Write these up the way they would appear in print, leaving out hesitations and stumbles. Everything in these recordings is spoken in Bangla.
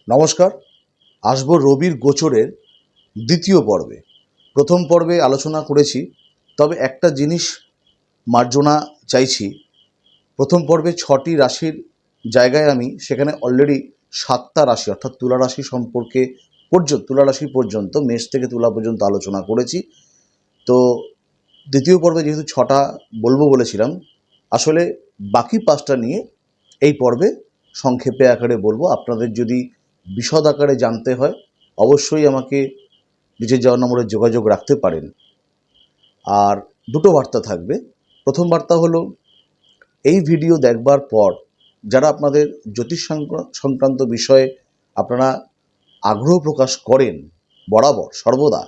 নমস্কার। আসবো রবির গোচরের দ্বিতীয় পর্বে। প্রথম পর্বে আলোচনা করেছি, তবে একটা জিনিস মার্জনা চাইছি। প্রথম পর্বে 6টি রাশির জায়গায় আমি সেখানে অলরেডি 7টা রাশি অর্থাৎ তুলা রাশি সম্পর্কে তুলা রাশি পর্যন্ত, মেষ থেকে তুলা পর্যন্ত আলোচনা করেছি। তো দ্বিতীয় পর্বে যেহেতু 6টা বলবো বলেছিলাম, আসলে বাকি 5টা নিয়ে এই পর্বে সংক্ষেপে আকারে বলবো। আপনাদের যদি বিশদ আকারে জানতে হয় অবশ্যই আমাকে নিচে যাওয়া নম্বরে যোগাযোগ রাখতে পারেন। আর দুটো বার্তা থাকবে। প্রথম বার্তা হলো, এই ভিডিও দেখবার পর যারা আপনাদের জ্যোতিষ সংক্রান্ত বিষয়ে আপনারা আগ্রহ প্রকাশ করেন বরাবর সর্বদা,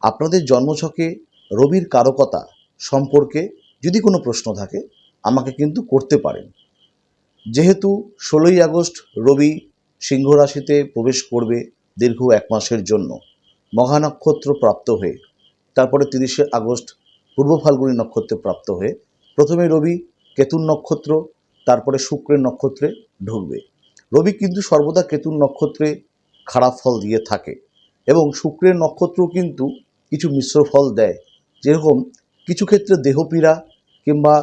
আপনাদের জন্মছকে রবির কারকতা সম্পর্কে যদি কোনো প্রশ্ন থাকে আমাকে কিন্তু করতে পারেন। যেহেতু 16ই আগস্ট রবি সিংহ রাশিতে প্রবেশ করবে দীর্ঘ 1 মাসের জন্য মঘা নক্ষত্র প্রাপ্ত হয়ে, তারপরে 30শে আগস্ট পূর্ব ফাল্গুনী নক্ষত্রে প্রাপ্ত হয়ে প্রথমে রবি কেতুর নক্ষত্র, তারপরে শুক্রের নক্ষত্রে ঢুকবে। রবি কিন্তু সর্বদা কেতুর নক্ষত্রে খারাপ ফল দিয়ে থাকে এবং শুক্রের নক্ষত্র কিন্তু কিছু মিশ্র ফল দেয়। যেরকম কিছু ক্ষেত্রে দেহপীড়া কিংবা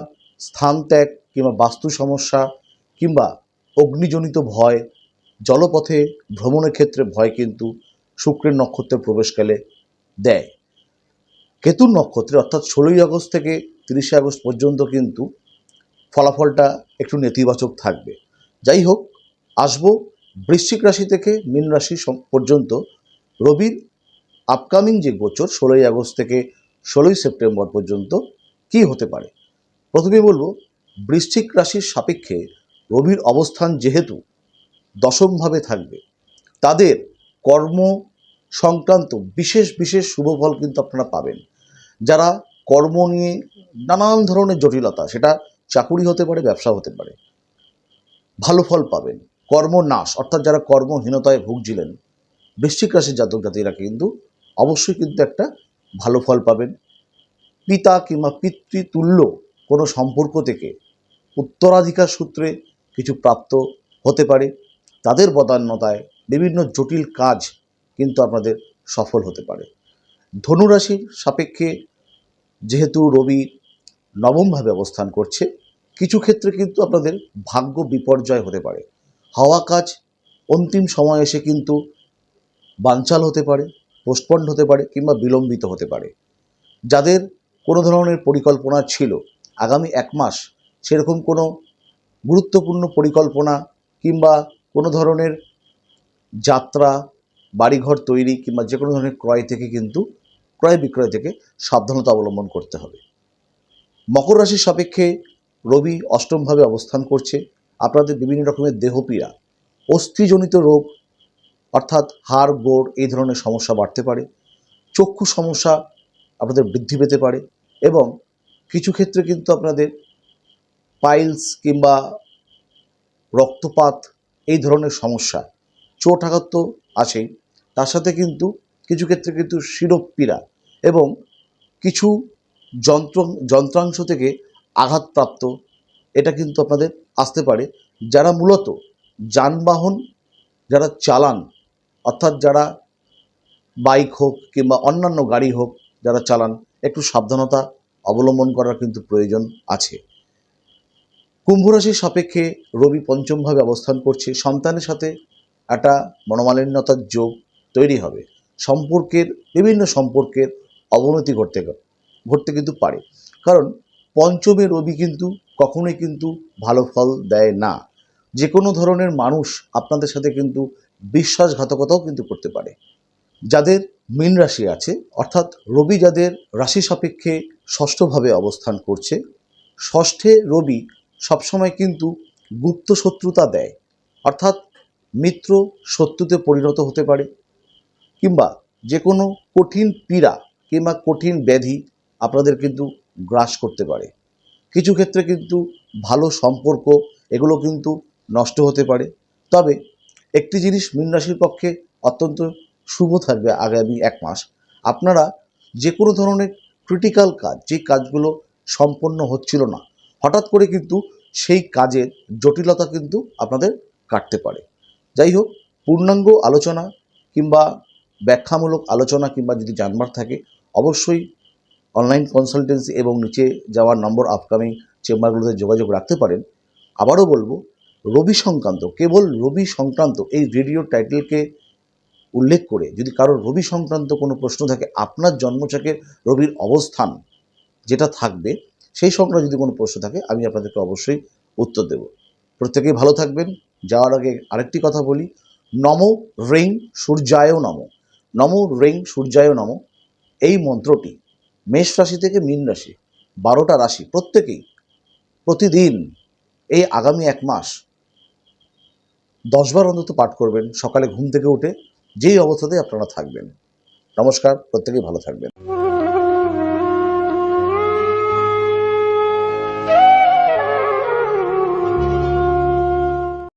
স্থান ত্যাগ কিংবা বাস্তু সমস্যা কিংবা অগ্নিজনিত ভয়, জলপথে ভ্রমণের ক্ষেত্রে ভয় কিন্তু শুক্রের নক্ষত্রে প্রবেশকালে দেয়। কেতুর নক্ষত্রে অর্থাৎ 16ই আগস্ট থেকে 30শে আগস্ট পর্যন্ত কিন্তু ফলাফলটা একটু নেতিবাচক থাকবে। যাই হোক, আসবো বৃশ্চিক রাশি থেকে মীন রাশি পর্যন্ত রবির আপকামিং যে গোচর 16ই আগস্ট থেকে 16ই সেপ্টেম্বর পর্যন্ত কি হতে পারে। প্রথমে বলবো, বৃশ্চিক রাশির সাপেক্ষে রবির অবস্থান যেহেতু দশমভাবে থাকবে, তাদের কর্ম সংক্রান্ত বিশেষ বিশেষ শুভফল কিন্তু আপনারা পাবেন। যারা কর্ম নিয়ে নানান ধরনের জটিলতা, সেটা চাকুরি হতে পারে, ব্যবসা হতে পারে, ভালো ফল পাবেন। কর্মনাশ অর্থাৎ যারা কর্মহীনতায় ভুগছিলেন, বৃশ্চিক রাশির জাতক জাতিরা কিন্তু অবশ্যই কিন্তু একটা ভালো ফল পাবেন। পিতা কিংবা পিতৃতুল্য কোনো সম্পর্ক থেকে উত্তরাধিকার সূত্রে কিছু প্রাপ্ত হতে পারে। তাদের বদান্যতায় বিভিন্ন জটিল কাজ কিন্তু আপনাদের সফল হতে পারে। ধনুরাশির সাপেক্ষে যেহেতু রবি নবমভাবে অবস্থান করছে, কিছু ক্ষেত্রে কিন্তু আপনাদের ভাগ্য বিপর্যয় হতে পারে। হওয়া কাজ অন্তিম সময় এসে কিন্তু বানচাল হতে পারে, পোস্টপন্ড হতে পারে কিংবা বিলম্বিত হতে পারে। যাদের কোনো ধরনের পরিকল্পনা ছিল আগামী 1 মাস, সেরকম কোনো গুরুত্বপূর্ণ পরিকল্পনা কিংবা কোনো ধরনের যাত্রা, বাড়িঘর তৈরি কিংবা যে কোনো ধরনের ক্রয় বিক্রয় থেকে সাবধানতা অবলম্বন করতে হবে। মকর রাশির সাপেক্ষে রবি অষ্টমভাবে অবস্থান করছে। আপনাদের বিভিন্ন রকমের দেহপীড়া, অস্থিজনিত রোগ অর্থাৎ হাড় গোড় এই ধরনের সমস্যা বাড়তে পারে। চক্ষু সমস্যা আপনাদের বৃদ্ধি পেতে পারে এবং কিছু ক্ষেত্রে কিন্তু আপনাদের পাইলস কিংবা রক্তপাত এই ধরনের সমস্যা, চোট আঘাত তো আছেই, তার সাথে কিন্তু কিছু ক্ষেত্রে কিন্তু শিরোপীড়া এবং কিছু যন্ত্রাংশ থেকে আঘাতপ্রাপ্ত, এটা কিন্তু আপনাদের আসতে পারে। যারা মূলত যানবাহন যারা চালান, অর্থাৎ যারা বাইক হোক কিংবা অন্যান্য গাড়ি হোক যারা চালান, একটু সাবধানতা অবলম্বন করার কিন্তু প্রয়োজন আছে। কুম্ভ রাশির সাপেক্ষে রবি পঞ্চমভাবে অবস্থান করছে। সন্তানের সাথে একটা মনোমালিন্যতার যোগ তৈরি হবে। বিভিন্ন সম্পর্কের অবনতি ঘটতে কিন্তু পারে, কারণ পঞ্চমে রবি কিন্তু কখনোই কিন্তু ভালো ফল দেয় না। যে কোনো ধরনের মানুষ আপনাদের সাথে কিন্তু বিশ্বাসঘাতকতাও কিন্তু করতে পারে। যাদের মীন রাশি আছে, অর্থাৎ রবি যাদের রাশি সাপেক্ষে ষষ্ঠভাবে অবস্থান করছে, ষষ্ঠে রবি সবসময় কিন্তু গুপ্ত শত্রুতা দেয়, অর্থাৎ মিত্র শত্রুতে পরিণত হতে পারে কিংবা যে কোনো কঠিন পীড়া কিংবা কঠিন ব্যাধি আপনাদের কিন্তু গ্রাস করতে পারে। কিছু ক্ষেত্রে কিন্তু ভালো সম্পর্ক এগুলো কিন্তু নষ্ট হতে পারে। তবে একটি জিনিস মীন রাশির পক্ষে অত্যন্ত শুভ থাকবে আগামী 1 মাস। আপনারা যে কোনো ধরনের ক্রিটিক্যাল কাজ, যে কাজগুলো সম্পন্ন হচ্ছিল না, হঠাৎ করে কিন্তু সেই কাজের জটিলতা কিন্তু আপনাদের কাটতে পারে। যাই হোক, পূর্ণাঙ্গ আলোচনা কিংবা ব্যাখ্যামূলক আলোচনা কিংবা যদি জানবার থাকে অবশ্যই অনলাইন কনসালটেন্সি এবং নিচে যাওয়ার নম্বর আপকামিং চেম্বারগুলোতে যোগাযোগ রাখতে পারেন। আবারও বলবো, রবি সংক্রান্ত, কেবল রবি সংক্রান্ত এই ভিডিও টাইটেলকে উল্লেখ করে যদি কারোর রবি সংক্রান্ত কোনো প্রশ্ন থাকে, আপনার জন্মছকে রবির অবস্থান যেটা থাকবে সেই সংক্রান্ত যদি কোনো প্রশ্ন থাকে, আমি আপনাদেরকে অবশ্যই উত্তর দেব। প্রত্যেকেই ভালো থাকবেন। যাওয়ার আগে আরেকটি কথা বলি, নম রিং সূর্যায় নম, নম রিং সূর্যায় নম এই মন্ত্রটি মেষ রাশি থেকে মীন রাশি 12টা রাশি প্রত্যেকেই প্রতিদিন এই আগামী 1 মাস 10 বার অন্তত পাঠ করবেন সকালে ঘুম থেকে উঠে, যেই অবস্থাতে আপনারা থাকবেন। নমস্কার, প্রত্যেকেই ভালো থাকবেন।